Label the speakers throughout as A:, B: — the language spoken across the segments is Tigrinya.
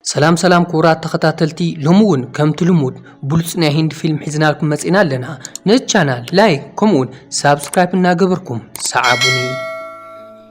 A: سلام كورات تخطاتلتي لمون كم تلمود بولصنا هند فيلم حزنا لكم مسئنا لنا نت لايك كومون سابسكرايب ناقبركم سعابوني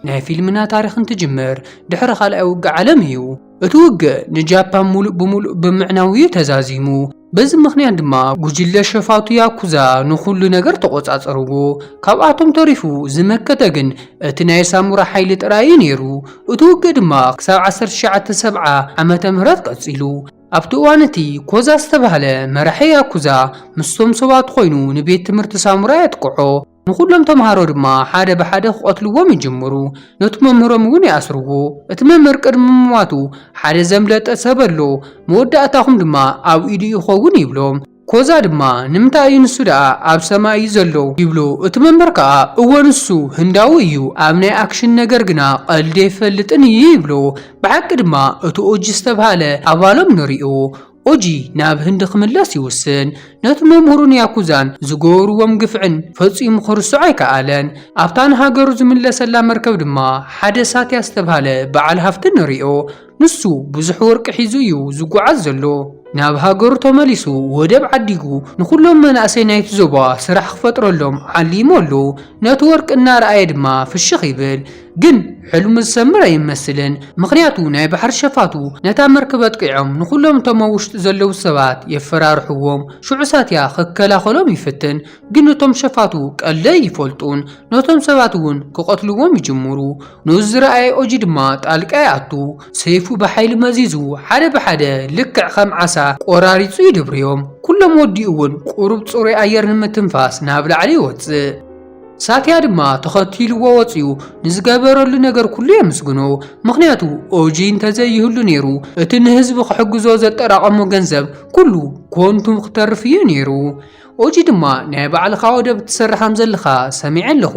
A: ناي فيلمنا تاريخ تجمر دحر خالق اوقع عالميو اتوقع نجابان مولو بمعنوية تزازيمو بز مخنيان دما گوجله شفاوتو ياكوزا نخلو نگر تقوصاصرغو كاباتم تريفو زمكتگن اتناي سامورا حيل طراي نيرو اتوقع دما كساب 1907 عامه مهرت قصيلو ابتوانتي كوزا استبهله مرحي ياكوزا مستوم سبات خوينو نبيت تمرت سامورا يتقعو نخلهم تمهارو دما حدا بحدا قتلوهم يجمرو نتممرهم ون ياسرغو اتممر قدم مواتو حدا زملت سبلو موداتهم دما او ايدي يخون يبلوم كوزا دما نمتاي نسودا اب سماي زلو يبلو اتممركا اونسو هنداويو امني اكشن نجر غنا قلدي فلطني يبلو بحق دما اتو اجستبهاله ابالم نريو اوجي ناب هند خملاس يوسن نت ممهرون ياكوزان زغورو ومغفعن فصيم خرسعي كالن ابتان هاجر زملسلا مركب دما حدثات يستبهاله بعل هفت نريو نسو بزح ورق حيزو زغعز زلو ناب هاجر تمليسو ودب عديغو نخلهم مناسي نايت زوبا سرح خفطرلهم عليمولو نتورك النار ايدما في الشخيبل جن حلم السمرة يمثلن مخنياتو ناي بحر شفاتو نتا مركبت قيعم نخلهم تموشت زلو السبات يفرارحوهم شعسات يا خكلا خلوم يفتن جنتهم شفاتو قلا يفلطون نتهم سباتون كقتلوهم يجمرو نوز رأي اوجي دما طالق اياتو سيفو بحيل مزيزو حدا بحدا لكع خم عسا قراريصو يدبريهم كلهم وديون قرب صوري اير نمتنفاس نابل علي وص ساتيا دما تخطيلو ووصيو نزغبرلو ነገር ኩሉ የምስግኖ ምክንያቱ ኦጂን ተዘይሁሉ ኔሩ እትን ህዝብ ከሕግዞ ዘጠራቀሙ ገንዘብ ኩሉ ኮንቱም ክተርፍዩ ኔሩ ኦጂ ድማ ናይ ባዕልኻ ወደብ ትሰርሐም ዘለኻ ሰሚዕ ኣለኹ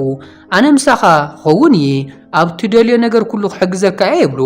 A: ኣነ ምሳኻ ኸውንዬ ኣብ ትደልዮ ነገር ኩሉ ክሕግዘካ ይብሎ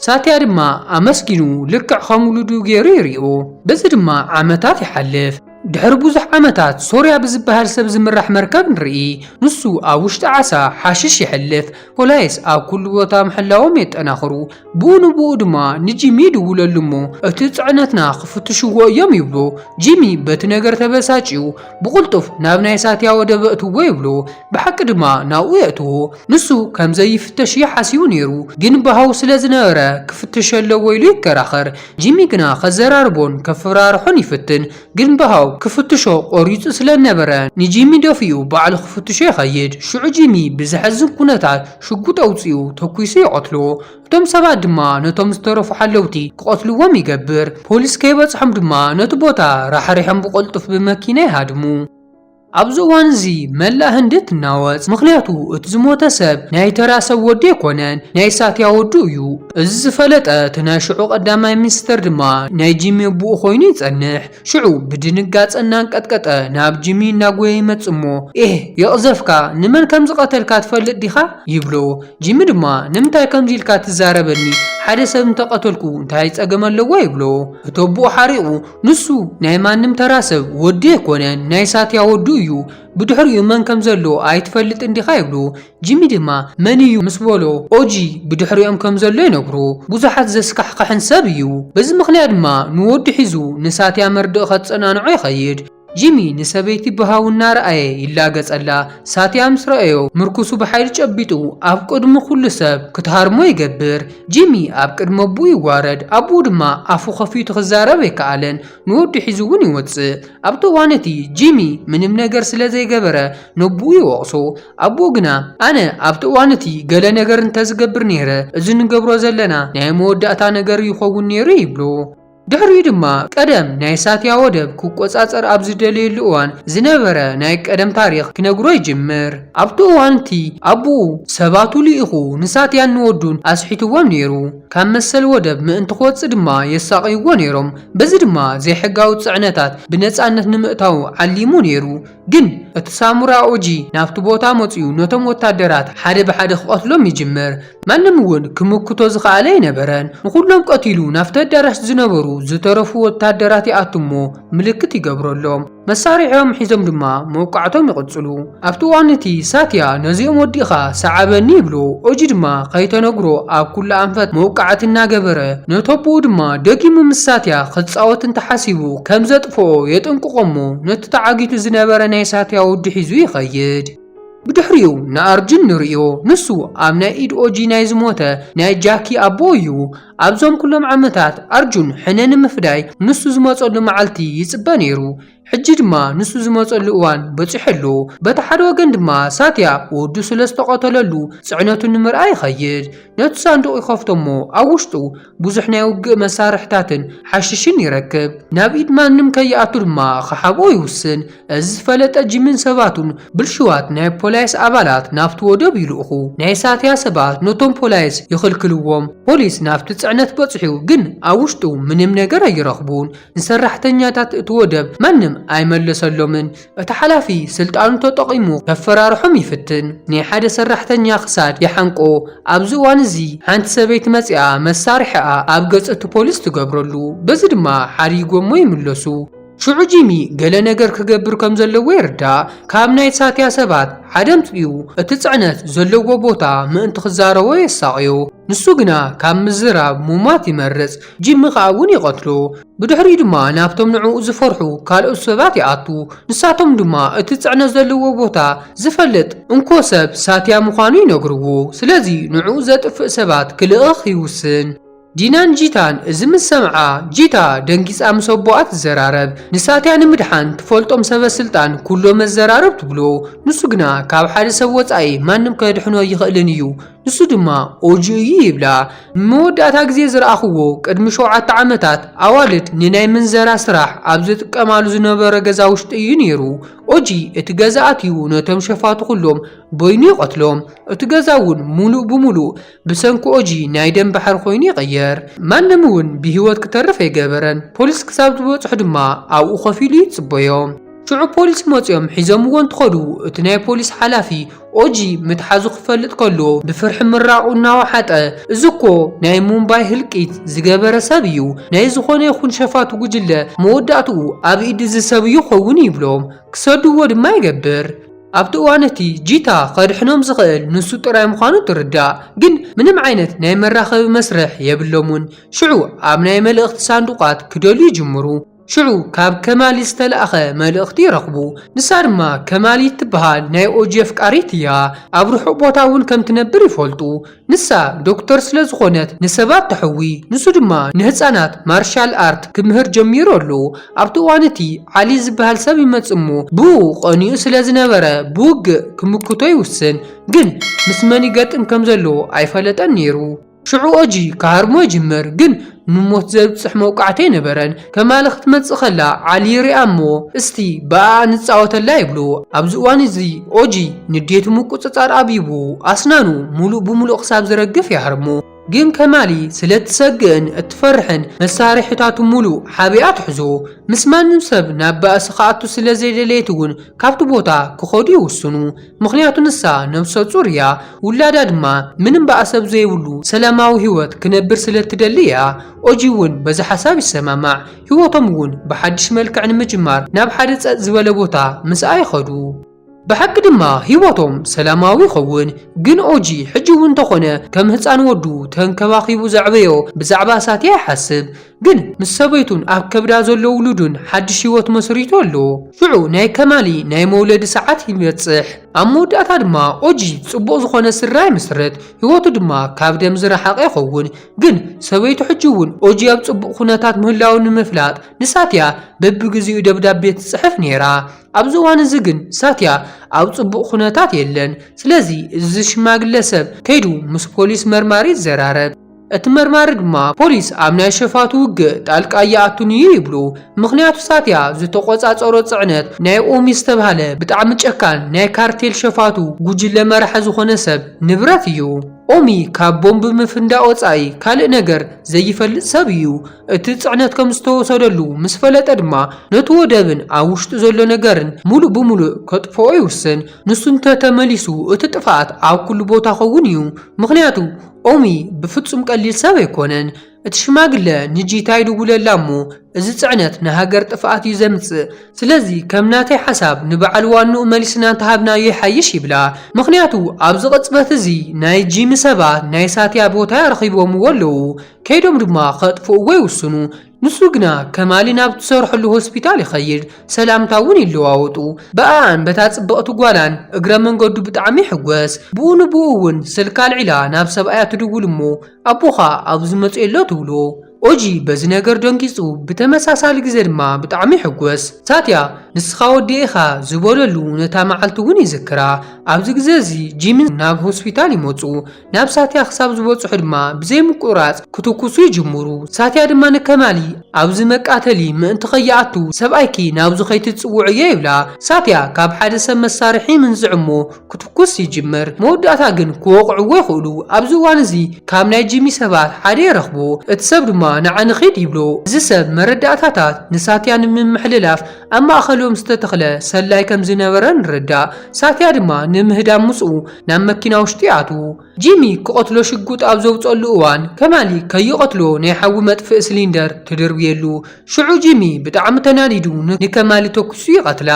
A: ሳትያ ድማ ኣመስጊኑ ልክዕ ከምውሉዱ ገይሩ ይሪኦ በዚ ድማ ዓመታት ይሓልፍ ድሕር ብዙሕ ዓመታት ሶርያ ብዝበሃል ሰብ ዝምራሕ መርከብ ንርኢ ንሱ ኣብ ውሽጢ ዓሳ ሓሽሽ ይሕልፍ ፖላይስ ኣብ ኩሉ ቦታ ምሕላዎም የጠናኽሩ ብኡ ድማ ንጂሚ ይድውለሉ እሞ እቲ ፅዕነትና ክፍትሽዎ እዮም ይብሎ ጂሚ በቲ ነገር ተበሳጭዩ ብቁልጡፍ ናብ ናይ ሳትያ ወደብ እትዎ ይብሎ ብሓቂ ድማ ናብኡ የእትዎ ንሱ ከምዘይፍተሽ ይሓሲቡ ነይሩ ግን ብሃው ስለ ዝነበረ ክፍትሽ ኣለዎ ኢሉ ይከራኸር ጂሚ ግና ከዘራርቦን ከፍራርሖን ይፍትን ግን ብሃው كفتشو قريص سلنبره نجيمي دفيو بعل كفتشو يخيد شعو جيمي بزحزن كونتات شغوط اوصيو تكويسي يقتلو تم سبات دما نتم سترفو حلوتي قتلوهم يقبر بوليس كيبصحم دما نتبوتا راح ريحم بقلطف بمكينه هادمو أبزوان زي ملا هندت ناوز مخلياتو اتزموتا سب ناي تراسب ودي كونن ناي ساتيا ودو يو الزفلت تناشعو قدامي مستر دما ناي جيمي بو خويني تسنح شعو بدنقات انان قطقط ناب جيمي ناغوي متصمو يقزفكا نمن كمز قتلكا تفلت ديخا يبلو جيمي دما نمتاي كمزيلكا تزاربني حدا سب انتقتلكو انتاي تصقم اللو يبلو اتوبو حاريقو نسو ناي مانم تراسب ودي كونن ناي ساتيا ودو بدحريو من كم زلو ايتفلت انديخا يبلو جيمي دما منيو مسبولو اوجي بدحريو ام كم زلو ينقرو بزحات زسكحقح نسابيو بز مخنيا دما نود حيزو نساتيا مردو ختصنانعو يخيد جيمي نسبيتي بهاونا رأي يلاقص الله ساتيا مسرأيو مركوسو بحيل جبيتو اب قدم كل سب كتهارمو يقبر جيمي اب قدم ابو يوارد ابو دما افو خفيتو خزارب يكالن نود حيزوون يوصي ابتو وانتي جيمي منم نگر سلازي قبره نبو يوقصو ابو قنا انا ابتو وانتي قلا نگر انتز قبر نيره ازن قبرو زلنا نايمو داتا نگر يخوون نيره يبلو دحري دما قدم ناي ساتيا ودب كوقصاصر ابز دليل اوان زنبره ناي قدم تاريخ كنغرو يجمر ابتو وانتي ابو سباتو ليخو نساتيا نودون اسحيتوم نيرو كان مسل ودب من تخوص دما يساقيو نيروم بزي دما زي حقاو صعنتات بنصانت نمئتاو عليمو نيرو جن اتسامورا اوجي نافت بوتا موصيو نوتم وتادرات حدا بحدا قتلهم يجمر مانم ون كمكتو زخالي نبرن نخلهم قتيلو نافت درس زنبرو زترفو وتادرات ياتمو ملكت يقبرلهم መሳሪሖም ሒዞም ድማ መውቃዕቶም ይቅጽሉ ኣብቲ ዋንቲ ሳትያ ነዚኦም ወዲኻ ሰዓበኒ ይብሎ ኦጂ ድማ ከይተነግሮ ኣብ ኩሉ አንፈት መውቃዕት እናገበረ ነቶቡ ድማ ደጊሙ ምሳትያ ክጻወት እንተሓሲቡ ከም ዘጥፍኦ የጥንቅቆሞ ነቲ ተዓጊቱ ዝነበረ ናይ ሳትያ ወዲ ሒዙ ይኸይድ ብድሕሪው ንኣርጁን ንርእዮ ንሱ ኣብ ናይ ኢድ ኦጂ ናይ ዝሞተ ናይ ጃኪ ኣቦ እዩ ኣብዞም ኩሎም ዓመታት ኣርጁን ሕነ ንምፍዳይ ንሱ ዝመጸሉ መዓልቲ ይጽበ ነይሩ ሕጂ ድማ ንሱ ዝመጸሉ እዋን በፂሐሉ በቲ ሓደ ወገን ድማ ሳትያ ወዱ ስለዝተቐተለሉ ጽዕነቱ ንምርኣይ ይኸይድ ነቲ ሳንዱቕ ይኸፍቶሞ ኣብ ውሽጡ ብዙሕ ናይ ውግእ መሳርሕታትን ሓሽሽን ይረክብ ናብ ኢድ ማንም ከይኣቱ ድማ ክሓብኦ ይውስን እዚ ዝፈለጠ ጅምን ሰባቱን ብልሽዋት ናይ ፖሊስ ኣባላት ናብቲ ወደብ ይልእኹ ናይ ሳትያ ሰባት ነቶም ፖሊስ ይኽልክልዎም ፖሊስ ናብቲ ጽዕነት በፂሑ ግን ኣብ ውሽጡ ምንም ነገር ኣይረኽቡን ንሰራሕተኛታት እቲ ወደብ ማንም ኣይመለሰሎምን እቲ ሓላፊ ስልጣኑ ተጠቂሙ ከፈራርሖም ይፍትን ናይ ሓደ ሰራሕተኛ ክሳድ ይሓንቆ ኣብዚ እዋን እዚ ሓንቲ ሰበይቲ መጽያ መሳርሒኣ ኣብ ገጽ እቲ ፖሊስ ትገብረሉ በዚ ድማ ሓሪጎሞ ይምለሱ ሽዑ ጂሚ ገለ ነገር ክገብር ከም ዘለዎ ይርዳእ ካብ ናይ ሳትያ ሰባት ሓደ ምጽኡ እቲ ጽዕነት ዘለዎ ቦታ ምእንቲ ክዛረቦ የሳቅዮ ንሱ ግና ካብ ምዝራብ ሙማት ይመርጽ ጂሚ ኻውን ይቀትሎ ብድሕሪ ድማ ናብቶም ንዕኡ ዝፈርሑ ካልኦት ሰባት ይኣቱ ንሳቶም ድማ እቲ ጽዕነት ዘለዎ ቦታ ዝፈልጥ እንኮ ሰብ ሳትያ ምዃኑ ይነግርዎ ስለዚ ንዕኡ ዘጥፍእ ሰባት ክልእኽ ይውስን ዲናን ጂታን እዚ ምስ ሰምዓ ጂታ ደንጊጻ ምስ ኣቦኣ ትዘራረብ ንሳትያ ንምድሓን ትፈልጦም ሰበስልጣን ኩሎም መዘራረብ ትብሎ ንሱ ግና ካብ ሓደ ሰብ ወጻኢ ማንም ከድሕኖ ይኽእልን እዩ ንሱ ድማ ኦጂ እዩ ይብላ መወዳእታ ግዜ ዝረኣኽዎ ቅድሚ 7 ዓመታት ኣዋልድ ንናይ ምንዘራ ስራሕ ኣብ ዝጥቀማሉ ዝነበረ ገዛ ውሽጢ እዩ ነይሩ ኦጂ እቲ ገዛ ኣትዩ ነቶም ሸፋቱ ኩሎም ቦይኑ ይቐትሎም እቲ ገዛ እውን ሙሉእ ብሙሉእ ብሰንኪ ኦጂ ናይ ደም ባሕር ኮይኑ ይቕየር ማንም እውን ብሂወት ክተርፍ ኣይገበረን ፖሊስ ክሳብ ዝበጽሑ ድማ ኣብኡ ኮፍ ኢሉ ይጽበዮም ሽዑ ፖሊስ መጽዮም ሒዞምዎ እንትኸዱ እቲ ናይ ፖሊስ ሓላፊ ኦጂ ምትሓዙ ክፈልጥ ከሎ ብፍርሒ ምራቑ እናወሓጠ እዝኮ ናይ ሙምባይ ህልቂት ዝገበረ ሰብ እዩ ናይ ዝኾነ ይኹን ሸፋቱ ጉጅለ መወዳእትኡ ኣብ ኢድ ዝሰብ እዩ ኸውን ይብሎም ክሰድዎ ድማ ይገብር ኣብቲ እዋነቲ ጂታ ከድሕኖም ዝኽእል ንሱ ጥራይ ምዃኑ ትርዳእ ግን ምንም ዓይነት ናይ መራኸቢ መስርሕ የብሎምን ሽዑ ኣብ ናይ መልእኽቲ ሳንዱቃት ክደልዩ ይጅምሩ ሽዑ ካብ ከማሊ ዝተለኣኸ መልእኽቲ ይረኽቡ ንሳ ድማ ከማሊ ትበሃል ናይ ኦጂ ኣፍቃሪት እያ ኣብ ርሑቕ ቦታ እውን ከም ትነብር ይፈልጡ ንሳ ዶክተር ስለ ዝኾነት ንሰባት ተሕዊ ንሱ ድማ ንህፃናት ማርሻል ኣርት ክምህር ጀሚሩ ኣሎ ኣብቲ እዋነቲ ዓሊ ዝበሃል ሰብ ይመጽ እሞ ብኡ ቀኒኡ ስለ ዝነበረ ብውግእ ክምክቶ ይውስን ግን ምስ መን ይገጥም ከም ዘሎ ኣይፈለጠን ነይሩ ሽዑ ኦጂ ካሃርሞ ይጅምር ግን ንሞት ዘብጽሕ መውቃዕተ ይነበረን ከማሊ ክትመጽእ ኸላ ዓሊ ይሪኣ እሞ እስቲ በኣ ንጻወተላ ይብሉ ኣብዚ እዋን እዚ ኦጂ ንዴቱ ምቁጽጻር ኣቢቡ ኣስናኑ ሙሉእ ብሙሉእ ክሳብ ዝረግፍ ይሃርሙ ግን ከማሊ ስለትሰግእን እትፈርሕን መሳርሒታቱ ሙሉእ ሓቢኣ ትሕዞ ምስ ማንም ሰብ ናብ ባእሲ ከኣቱ ስለ ዘይደለየት እውን ካብቲ ቦታ ክኸዱ ይውስኑ ምክንያቱ ንሳ ነብሰ ጹር እያ ውላዳ ድማ ምንም ባእሰብ ዘይብሉ ሰላማዊ ህይወት ክነብር ስለትደሊ እያ ኦጂ እውን በዚ ሓሳብ ይሰማማዕ ህይወቶም እውን ብሓድሽ መልክዕ ንምጅማር ናብ ሓደ ጸጥ ዝበለ ቦታ ምስኣ ይኸዱ ብሓቂ ድማ ህይወቶም ሰላማዊ ይኸውን ግን ኦጂ ሕጂ እውን ተኾነ ከም ህፃን ወዱ ተንከባኺቡ ዘዕበዮ ብዛዕባ ሳትያ ይሓስብ ግን ምስ ሰበይቱን ኣብ ከብዳ ዘሎ ውሉዱን ሓድሽ ህይወት መስሪቱ ኣሎ ሽዑ ናይ ከማሊ ናይ መውለዲ ሰዓት ይበጽሕ ኣብ መወዳእታ ድማ ኦጂ ጽቡቕ ዝኾነ ስራይ መስረት ህይወቱ ድማ ካብ ደም ዝረሓቐ ይኸውን ግን ሰበይቱ ሕጂ እውን ኦጂ ኣብ ጽቡቕ ኩነታት ምህላው ንምፍላጥ ንሳትያ በቢግዚኡ ደብዳቤ ትጽሕፍ ነይራ ኣብዚ እዋን እዚ ግን ሳትያ ኣብ ጽቡቕ ኩነታት የለን ስለዚ እዚ ሽማግለ ሰብ ከይዱ ምስ ፖሊስ መርማሪ ይዘራረብ እቲ መርማሪ ድማ ፖሊስ ኣብ ናይ ሸፋቱ ውግእ ጣልቃ ይኣቱን እዩ ይብሉ ምክንያቱ ሳትያ ዝተቆጻጸሮ ጽዕነት ናይ ኦሚ ዝተባሃለ ብጣዕሚ ጨካን ናይ ካርቴል ሸፋቱ ጉጅለ መራሒ ዝኾነ ሰብ ንብረት እዩ ኦሚ ካብ ቦምብ ምፍንዳእ ወጻኢ ካልእ ነገር ዘይፈልጥ ሰብ እዩ እቲ ጽዕነት ከም ዝተወሰደሉ ምስ ፈለጠ ድማ ነቲ ወደብን ኣብ ውሽጡ ዘሎ ነገርን ሙሉእ ብሙሉእ ከጥፍኦ ይውስን ንሱ እንተተመሊሱ እቲ ጥፍኣት ኣብ ኩሉ ቦታ ኸውን እዩ ምክንያቱ ኦሚ ብፍጹም ቀሊል ሰብ ኣይኮነን እቲ ሽማግለ ንጂታ ይድውለላ እሞ እዚ ጽዕነት ንሃገር ጥፍኣት እዩ ዘምጽእ ስለዚ ከም ናተይ ሓሳብ ንበዓል ዋንኡ መሊስና እንተሃብናዮ ይሓይሽ ይብላ ምኽንያቱ ኣብዚ ቅጽበት እዚ ናይ ጂሚ ሰባት ናይ ሳትያ ቦታ ረኺቦምዎ ኣለዉ ከይዶም ድማ ከጥፍእዎ ይውስኑ ንሱ ግና ከማሊ ናብ ትሰርሐሉ ሆስፒታል ይኸይድ ሰላምታ እውን ይለዋወጡ በኣን በታ ጽብቕቲ ጓላን እግረ መንገዱ ብጣዕሚ ሕጎስ ብኡ ንብኡ እውን ስልካ ኣልዒላ ናብ ሰብኣያ ትድውል እሞ ኣቦኻ ኣብዚ መፅኡ ኣሎ ትብሎ ኦጂ በዚ ነገር ደንጊጹ ብተመሳሳሊ ግዜ ድማ ብጣዕሚ ሕጎስ ሳትያ ንስኻ ወዲኢኻ ዝበለሉ ነታ መዓልቲ እውን ይዝክራ ኣብዚ ግዜ እዚ ጂሚ ናብ ሆስፒታል ይመፁ ናብ ሳትያ ክሳብ ዝበፅሑ ድማ ብዘይ ምቁራፅ ክትኩሱ ይጅምሩ ሳትያ ድማ ንከማሊ ኣብዚ መቃተሊ ምእንቲ ኸይኣቱ ሰብኣይኪ ናብዚ ከይትፅውዕ እየ ይብላ ሳትያ ካብ ሓደ ሰብ መሳርሒ ምንዝዕሞ ክትኩስ ይጅምር መወዳእታ ግን ክወቕዕዎ ይኽእሉ ኣብዚ እዋን እዚ ካብ ናይ ጂሚ ሰባት ሓደ ይረኽቦ እቲ ሰብ ድማ ንዓኒ ኺድ ይብሎ እዚ ሰብ መረዳእታታት ንሳትያ ንምምሕልላፍ ኣብ ማእኸሎም ዝተተኽለ ሰላይ ከም ዝነበረ ንርዳእ ሳትያ ድማ ንምህዳም ምፅኡ ናብ መኪና ውሽጢ ኣትዉ ጂሚ ክቐትሎ ሽጉጥ ኣብ ዘውፀሉ እዋን ከማሊ ከይቐትሎ ናይ ሓዊ መጥፍእ ሲሊንደር ትድርብየሉ ሽዑ ጂሚ ብጣዕሚ ተናዲዱ ንከማሊ ተኩሱ ይቐትላ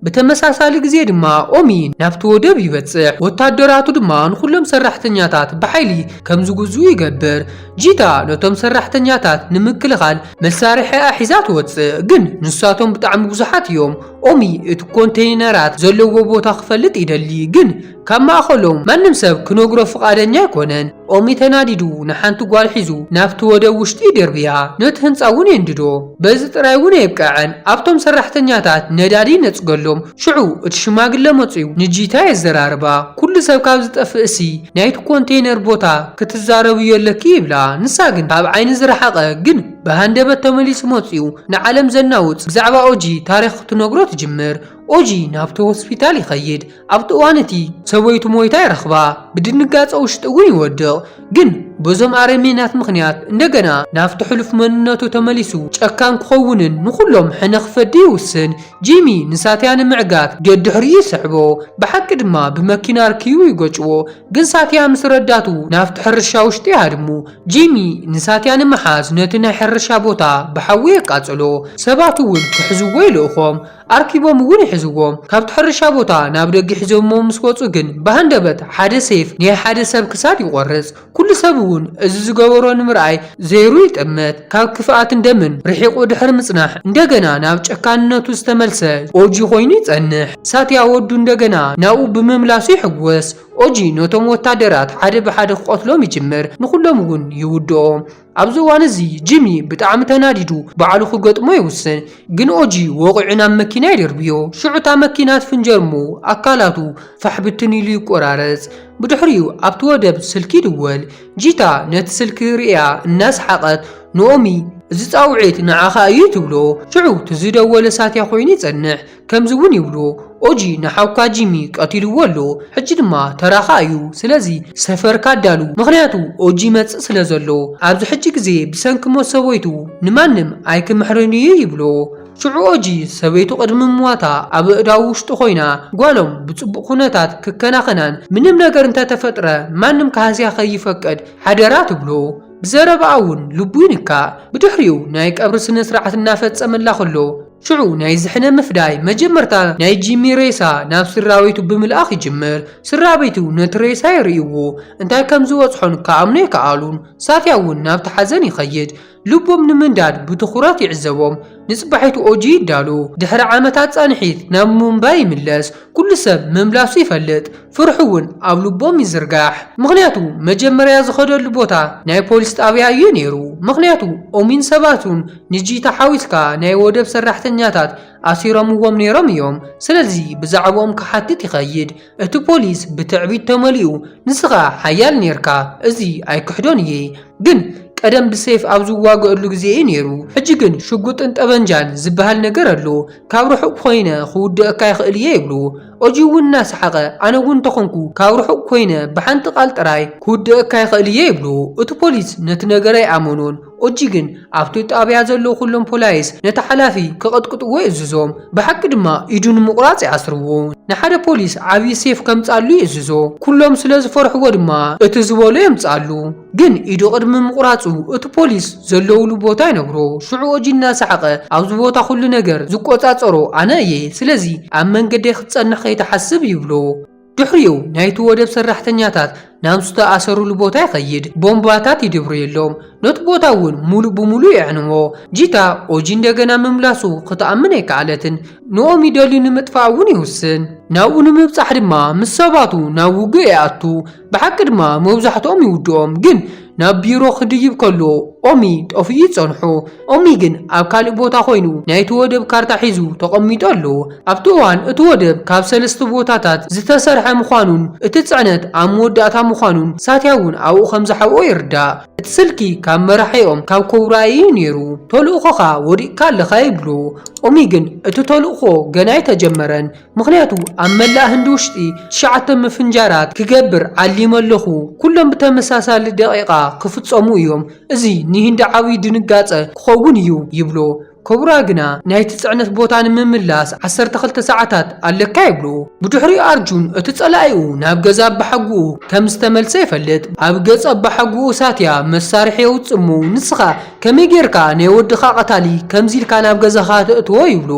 A: بتمساسالي ግዜ ድማ ኦሚ ናብቲ ወደብ ይበጽሕ ወታደራቱ ድማ ንኹሎም ሰራሕተኛታት በሓይሊ ከም ዝጉዙ ይገብር ጂታ ነቶም ሰራሕተኛታት ንምክልኻል መሳርሒ ሒዛ ትወጽእ ግን ንሳቶም ብጣዕሚ ብዙሓት እዮም ኦሚ እቲ ኮንቴይነራት ዘለዎ ቦታ ክፈልጥ ይደሊ ግን ካብ ማእኸሎም ማንም ሰብ ክነግሮ ፍቃደኛ ኣይኮነን ኦሚ ተናዲዱ ንሓንቲ ጓል ሒዙ ናብቲ ወደብ ውሽጢ ይደርብያ ነቲ ህንፃ እውን የንድዶ በዚ ጥራይ እውን የብቃዕን ኣብቶም ሰራሕተኛታት ነዳዲ ነጽገሎም ሽዑ እቲ ሽማግለ መጽዩ ንጂታ የዘራርባ ኩሉ ሰብ ካብ ዝጠፍእሲ ናይቲ ኮንቴይነር ቦታ ክትዛረብ የለኪ ይብላ ንሳ ግን ካብ ዓይኒ ዝረሓቐ ግን በሃንደበት ተመሊሱ መጽዩ ንዓለም ዘናውጽ ብዛዕባ ኦጂ ታሪኽ ትነግሮ ትጅምር ኦጂ ናብቲ ሆስፒታል ይኸይድ ኣብቲ እዋንቲ ሰበይቱ ሞይታ ይረኽባ ብድንጋጸ ውሽጢ እውን ይወድቕ ግን በዞም ኣረሜናት ምኽንያት እንደገና ናብቲ ሕሉፍ መንነቱ ተመሊሱ ጨካን ክኸውንን ንኹሎም ሕነ ክፈዲ ይውስን ጂሚ ንሳትያ ንምዕጋት ደድሕሪ ይስሕቦ ብሓቂ ድማ ብመኪና ርኪቡ ይጎጭዎ ግን ሳትያ ምስ ረዳቱ ናብቲ ሕርሻ ውሽጢ ይሃድሙ ጂሚ ንሳትያ ንምሓዝ ነቲ ናይ ሕርሻ ቦታ ብሓዊ የቃጽሎ ሰባት እውን ክሕዝዎ ይልእኾም ኣርኪቦም እውን ይሕዝዎም ካብቲ ሕርሻ ቦታ ናብ ደጊ ሒዞሞ ምስ ወፁ ግን በሃንደበት ሓደ ሴፍ ናይ ሓደ ሰብ ክሳድ ይቆርጽ ኩሉ ሰብ እውን እዚ ዝገበሮ ንምርኣይ ዘይሩ ይጥመት ካብ ክፍኣትን ደምን ርሒቁ ድሕሪ ምጽናሕ እንደገና ናብ ጨካንነቱ ዝተመልሰ ኦጂ ኮይኑ ይጸንሕ ሳትያ ወዱ እንደገና ናብኡ ብምምላሱ ይሕወስ ኦጂ ነቶም ወታደራት ሓደ ብሓደ ክቆትሎም ይጅምር ንኹሎም እውን ይውድኦም ኣብዚ እዋን እዚ ጂሚ ብጣዕሚ ተናዲዱ በዓሉ ክገጥሞ ይውስን ግን ኦጂ ወቂዑ ናብ መኪና ይደርብዮ ሽዑታ መኪና ትፍንጀርሙ ኣካላቱ ፋሕብትን ኢሉ ይቆራረጽ ብድሕሪኡ ኣብቲ ወደብ ስልኪ ይድወል ጂታ ነቲ ስልኪ ርእያ እናስሓቐት ንኦሚ እዚ ጻውዒት ንዓኻ እዩ ትብሎ ሽዑ ትዝደወለ ሳትያ ኮይኑ ይጸንሕ ከምዚ እውን ይብሎ ኦጂ ንሓውካ ጂሚ ቀቲልዎ ኣሎ ሕጂ ድማ ተራኻ እዩ ስለዚ ሰፈርካ ዳሉ ምኽንያቱ ኦጂ መጽእ ስለ ዘሎ ኣብዚ ሕጂ ግዜ ብሰንኪ ሞት ሰበይቱ ንማንም ኣይክምሕርን እዩ ይብሎ ሽዑ ኦጂ ሰበይቱ ቅድሚ ምዋታ ኣብ እዳው ውሽጢ ኮይና ጓሎም ብጽቡቕ ኩነታት ክከናኸናን ምንም ነገር እንተተፈጥረ ማንም ካህስያ ከይፈቀድ ሓደራ ትብሎ ብዘረባ እውን ልቡ ይንካእ ብድሕሪኡ ናይ ቀብሪ ስነ ስርዓት እናፈጸመላ ከሎ ሽዑ ናይ ዝሕነ ምፍዳይ መጀመርታ ናይ ጂሚ ሬሳ ናብ ስራቤቱ ብምልኣኽ ይጅምር ስራቤቱ ነቲ ሬሳ ይርእይዎ እንታይ ከም ዝወጽሖን ከኣምኑ ይከኣሉን ሳትያ እውን ናብቲ ሓዘን ይኸይድ ልቦም ንምንዳድ ብትኹረት ይዕዘቦም ንጽባሒቱ ኦጂ ይዳሉ ድሕሪ ዓመታት ጸንሒት ናብ ሙምባይ ይምለስ ኩሉ ሰብ ምምላሱ ይፈልጥ ፍርሑ እውን ኣብ ልቦም ይዝርጋሕ ምኽንያቱ መጀመርያ ዝኸደሉ ቦታ ናይ ፖሊስ ጣብያ እዩ ነይሩ ምኽንያቱ ኦሚን ሰባቱን ንጂታ ሓዊስካ ናይ ወደብ ሰራሕተኛታት ኣሲሮምዎም ነይሮም እዮም ስለዚ ብዛዕባኦም ክሓትት ይኸይድ እቲ ፖሊስ ብትዕቢት ተመሊኡ ንስኻ ሓያል ነርካ እዚ ኣይክሕዶን እየ ግን ቀደም ብሰይፍ ኣብ ዝዋገአሉ ግዜ ነይሩ ሕጂ ግን ሽጉጥን ጠበንጃን ዝበሃል ነገር ኣሎ ካብ ርሑቕ ኮይነ ክውድአካ ይኽእል እየ ይብሉ ኦጂ እውን እናሰሓቐ ኣነ እውን ተኾንኩ ካብ ርሑቕ ኮይነ ብሓንቲ ቃል ጥራይ ክውድአካ ይኽእል እየ ይብሉ እቲ ፖሊስ ነቲ ነገር ኣይኣመኑን ኦጂ ግን ኣብቲ ጣብያ ዘለዉ ኩሎም ፖላይስ ነቲ ሓላፊ ክቐጥቅጥዎ ይእዝዞም ብሓቂ ድማ ኢዱ ንምቑራጽ ይኣስርዎ ንሓደ ፖሊስ ዓብዪ ሴፍ ከምጻሉ ይእዝዞ ኩሎም ስለ ዝፈርሕዎ ድማ እቲ ዝበሎ የምጻሉ ግን ኢዱ ቅድሚ ምቑራጹ እቲ ፖሊስ ዘለውሉ ቦታ ይነግሮ ሽዑ ኦጂ እናሰሓቐ ኣብዚ ቦታ ኩሉ ነገር ዝቆጻጸሮ ኣነ እየ ስለዚ ኣብ መንገደይ ክትጸንሕ ከይተሓስብ ይብሎ ድሕሪኡ ናይቲ ወደብ ሰራሕተኛታት ናብ ዝተኣሰሩሉ ቦታ ይኸይድ ቦምባታት ይድብሩ የሎም ነቲ ቦታ እውን ሙሉእ ብሙሉእ ይዕንዎ ጂታ ኦጂ እንደገና ምምላሱ ክትኣምን ኣይከኣለትን ንኦሚ ደልዩ ንምጥፋእ እውን ይውስን ናብኡ ንምብጻሕ ድማ ምስ ሰባቱ ናብ ውግእ ይኣቱ ብሓቂ ድማ መብዛሕትኦም ይውድኦም ግን ናብ ቢሮ ክድይብ ከሎ ኦሚ ጠፍኡ ይጸንሑ ኦሚ ግን ኣብ ካልእ ቦታ ኮይኑ ናይቲ ወደብ ካርታ ሒዙ ተቐሚጡ ኣሎ ኣብቲ እዋን እቲ ወደብ ካብ 3 ቦታታት ዝተሰርሐ ምዃኑን እቲ ጽዕነት ኣብ መወዳእታ ምዃኑን ሳትያ እውን ኣብኡ ከም ዝሓብኦ ይርዳእ እቲ ስልኪ ካብ መራሒኦም ካብ ኮብራይ ነይሩ ተልእኾኻ ወዲቕካ ኣለኻ ይብሎ ኦሚ ግን እቲ ተልእኾ ገና ኣይተጀመረን ምክንያቱ ኣብ መላእ ህንዲ ውሽጢ 9 ምፍንጃራት ክገብር ዓሊመ ኣለኹ ኩሎም ብተመሳሳሊ ደቂቓ ክፍጸሙ እዮም እዚ ንህንዲ ዓብዪ ድንጋጸ ክኸውን እዩ ይብሎ ኮብራ ግና ናይቲ ጽዕነት ቦታ ንምምላስ 12 ሰዓታት ኣለካ ይብሎ ብድሕሪኡ ኣርጁን እቲ ጸላኢኡ ናብ ገዛ ኣባሓጉኡ ከም ዝተመልሰ ይፈልጥ ኣብ ገጽ ኣባሓጉኡ ሳትያ መሳርሒ የውጽሙ ንስኻ ከመይ ጌርካ ናይ ወድኻ ቀታሊ ከምዚ ኢልካ ናብ ገዛኻ ትእትዎ ይብሎ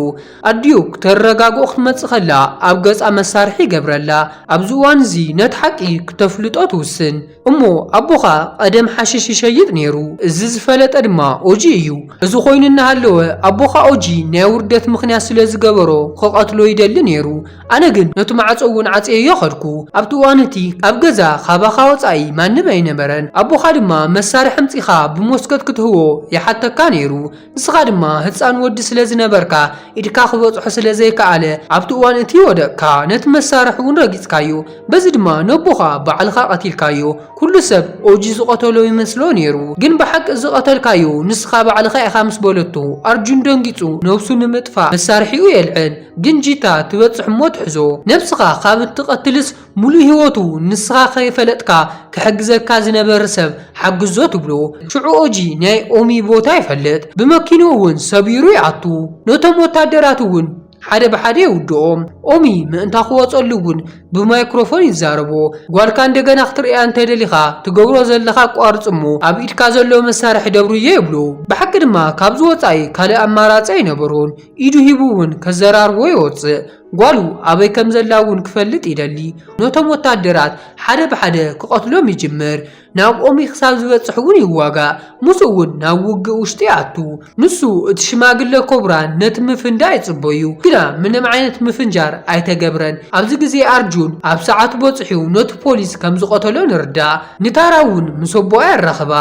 A: ኣድዩ ክተረጋግኦ ክትመጽእ ከላ ኣብ ገጻ መሳርሒ ይገብረላ ኣብዚ እዋን እዚ ነቲ ሓቂ ክተፍልጦ ትውስን እሞ ኣቦኻ ቀደም ሓሽሽ ይሸይጥ ነይሩ እዚ ዝፈለጠ ድማ ኦጂ እዩ እዚ ኮይኑ እናሃለወ ኣቦኻ ኦጂ ናይ ውርደት ምኽንያት ስለ ዝገበሮ ክቐትሎ ይደሊ ነይሩ ኣነ ግን ነቲ ማዕጾ እውን ዓጽየዮ ኸድኩ ኣብቲ እዋን እቲ ኣብ ገዛ ካባኻ ወጻኢ ማንም ኣይነበረን ኣቦኻ ድማ መሳርሒ ሕምፂኻ ብመስኮት ክትህቦ ይሓተካ ነይሩ ንስኻ ድማ ህፃን ወዲ ስለ ዝነበርካ ኢድካ ክበጽሖ ስለ ዘይከኣለ ኣብቲ እዋን እቲ ወደቕካ ነቲ መሳርሒ እውን ረጊጽካዮ በዚ ድማ ነቦኻ ባዕልኻ ቀቲልካዮ ኩሉ ሰብ ኦጂ ዝቐተሎ ይመስሎ ነይሩ ግን ብሓቂ ዝቐተልካዮ ንስኻ ባዕልኻ ኢኻ ምስ በለቱ ኣርጁን ደንጊጹ ነብሱ ንምጥፋእ መሳርሒኡ የልዕል ግን ጂታ ትበጽሕ እሞ ትሕዞ ነብስኻ ካብ እትቐትልስ ሙሉእ ህይወቱ ንስኻ ከይፈለጥካ ክሕግዘካ ዝነበረ ሰብ ሓግዞ ትብሎ ሽዑ ኦጂ ናይ ኦሚ ቦታ ይፈልጥ ብመኪኑ እውን ሰቢሩ ይኣቱ ነቶም ወታደራት እውን ሓደ ብሓደ ይውድኦም ኦሚ ምእንታ ክወጸሉ እውን ብማይክሮፎን ይዛረቦ ጓልካ እንደገና ክትርእያ እንተደሊኻ ትገብሮ ዘለኻ ቋርጽ እሞ ኣብ ኢድካ ዘሎ መሳርሒ ደብሩየ ይብሎ ብሓቂ ድማ ካብዚ ወጻኢ ካልእ ኣማራጺ ኣይነበሮን ኢዱ ሂቡ እውን ከዘራርቦ ይወፅእ ጓሉ ኣበይ ከም ዘላ እውን ክፈልጥ ይደሊ ነቶም ወታደራት ሓደ ብሓደ ክቐትሎም ይጅምር ናብ ኦሚ ክሳብ ዝበጽሕ እውን ይዋጋእ ሙሱ እውን ናብ ውግእ ውሽጢ ይኣቱ ንሱ እቲ ሽማግለ ኮብራን ነቲ ምፍንዳ ይጽበዩ ግና ምንም ዓይነት ምፍንጃር ኣይተገብረን ኣብዚ ግዜ ኣርጁን ኣብ ሰዓቱ በጽሒው ነቲ ፖሊስ ከም ዝቐተሎ ንርዳእ ንታራ እውን ምስ ኣቦኣ ይራኸባ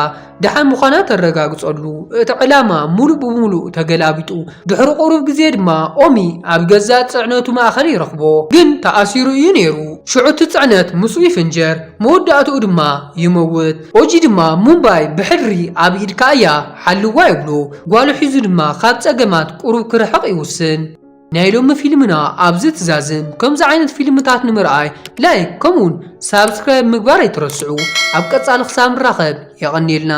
A: ድሓን ምዃና ተረጋግጸሉ እቲ ዕላማ ሙሉእ ብሙሉእ ተገላቢጡ ድሕሪ ቁሩብ ግዜ ድማ ኦሚ ኣብ ገዛ ጽዕነቱ ማእኸል ይረኽቦ ግን ተኣሲሩ እዩ ነይሩ ሽዑ እቲ ጽዕነት ምስኡ ይፍንጀር መወዳእትኡ ድማ ይመውት ኦጂ ድማ ሙምባይ ብሕድሪ ኣብ ኢድካ እያ ሓልዋ ይብሎ ጓሉ ሒዙ ድማ ካብ ጸገማት ቁሩብ ክርሕቕ ይውስን ናይ ሎሚ ፊልምና ኣብዚ ትዛዝም ከምዚ ዓይነት ፊልምታት ንምርኣይ ላይክ ከምኡውን ሳብስክራይብ ምግባር ኣይትረስዑ ኣብ ቀጻሊ ክሳብ ንራኸብ የቐኒልና